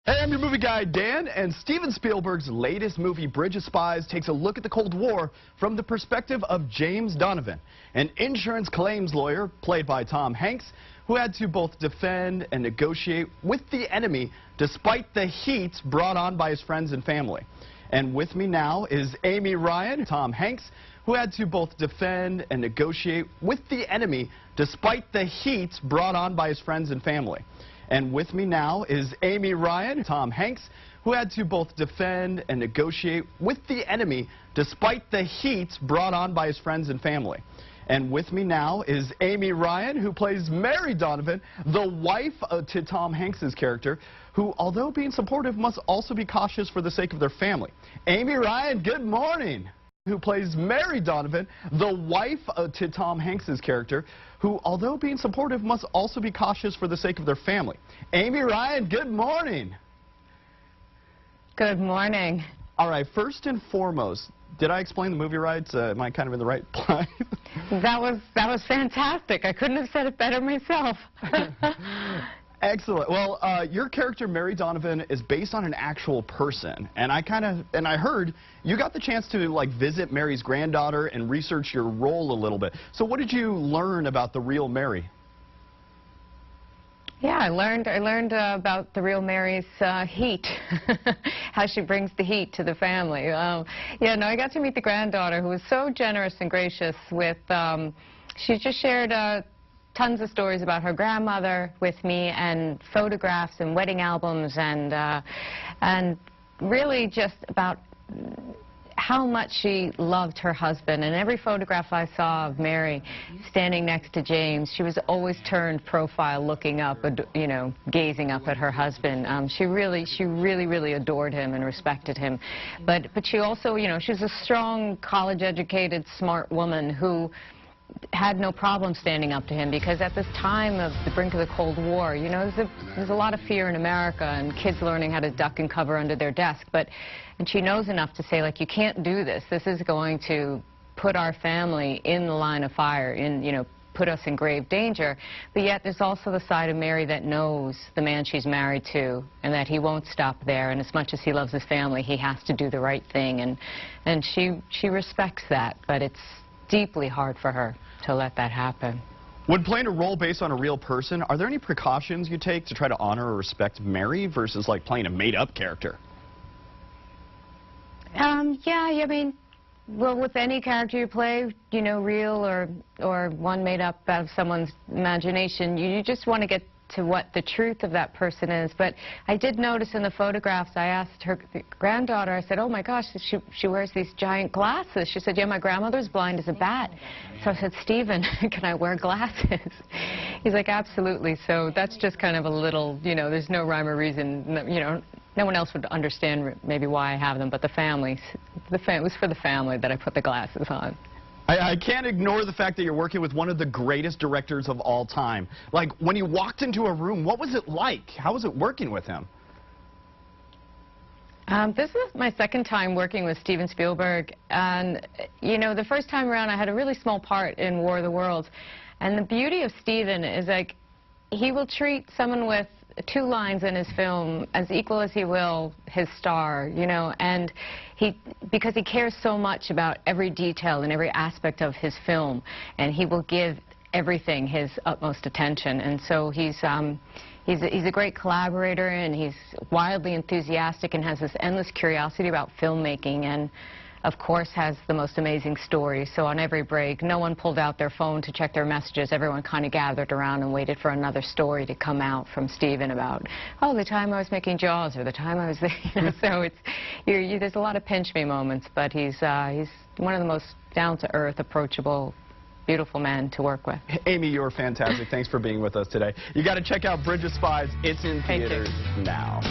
Hey, I'm your movie guy, Dan, and Steven Spielberg's latest movie, Bridge of Spies, takes a look at the Cold War from the perspective of James Donovan, an insurance claims lawyer played by Tom Hanks, who had to both defend and negotiate with the enemy despite the heat brought on by his friends and family. And with me now is Amy Ryan, Tom Hanks, who had to both defend and negotiate with the enemy despite the heat brought on by his friends and family. And with me now is Amy Ryan, Tom Hanks, who had to both defend and negotiate with the enemy despite the heat brought on by his friends and family. And with me now is Amy Ryan, who plays Mary Donovan, the wife to Tom Hanks's character, who, although being supportive, must also be cautious for the sake of their family. Amy Ryan, good morning. Who plays Mary Donovan, the wife to Tom Hanks's character, who, although being supportive, must also be cautious for the sake of their family. Amy Ryan, good morning. Good morning. All right, first and foremost, did I explain the movie right? Am I kind of in the right place? That was fantastic. I couldn't have said it better myself. Excellent. Well, your character, Mary Donovan, is based on an actual person, and I heard you got the chance to visit Mary's granddaughter and research your role a little bit. So, what did you learn about the real Mary? Yeah, I learned about the real Mary's heat, how she brings the heat to the family. Yeah, no, I got to meet the granddaughter, who was so generous and gracious with. She just shared tons of stories about her grandmother with me, and photographs and wedding albums, and really just about how much she loved her husband. And every photograph I saw of Mary standing next to James, she was always turned profile, looking up, you know, gazing up at her husband. She really adored him and respected him. But she also, you know, she was a strong, college-educated, smart woman who had no problem standing up to him, because at this time of the brink of the Cold War, you know, there's a lot of fear in America and kids learning how to duck and cover under their desk. And she knows enough to say, like, you can't do this. This is going to put our family in the line of fire, you know, put us in grave danger. But yet there's also the side of Mary that knows the man she's married to, and that he won't stop there. And as much as he loves his family, he has to do the right thing. And she respects that, but it's deeply hard for her to let that happen. When playing a role based on a real person, are there any precautions you take to try to honor or respect Mary versus like playing a made-up character? Yeah, I mean, well, with any character you play, you know, real or one made up out of someone's imagination, you just want to get to what the truth of that person is. But I did notice in the photographs, I asked her granddaughter, I said, oh my gosh, she wears these giant glasses. She said, yeah, my grandmother's blind as a bat. So I said, Steven, can I wear glasses? He's like, absolutely. So that's just kind of a little, you know, there's no rhyme or reason, you know, no one else would understand maybe why I have them, but it was for the family that I put the glasses on. I can't ignore the fact that you're working with one of the greatest directors of all time. Like, when you walked into a room, what was it like? How was it working with him? This is my second time working with Steven Spielberg. And, you know, the first time around, I had a really small part in War of the Worlds. And the beauty of Steven is, like, he will treat someone with 2 lines in his film as equal as he will his star, you know, and because he cares so much about every detail and every aspect of his film, and he will give everything his utmost attention. And so he's a great collaborator, and he's wildly enthusiastic and has this endless curiosity about filmmaking, and of course has the most amazing stories. So on every break, no one pulled out their phone to check their messages. Everyone kind of gathered around and waited for another story to come out from Steven about, oh, the time I was making Jaws, or the time I was there. You know, so there's a lot of pinch me moments, but he's one of the most down-to-earth, approachable, beautiful men to work with. Amy, you're fantastic. Thanks for being with us today. You got to check out Bridge of Spies. It's in theaters now.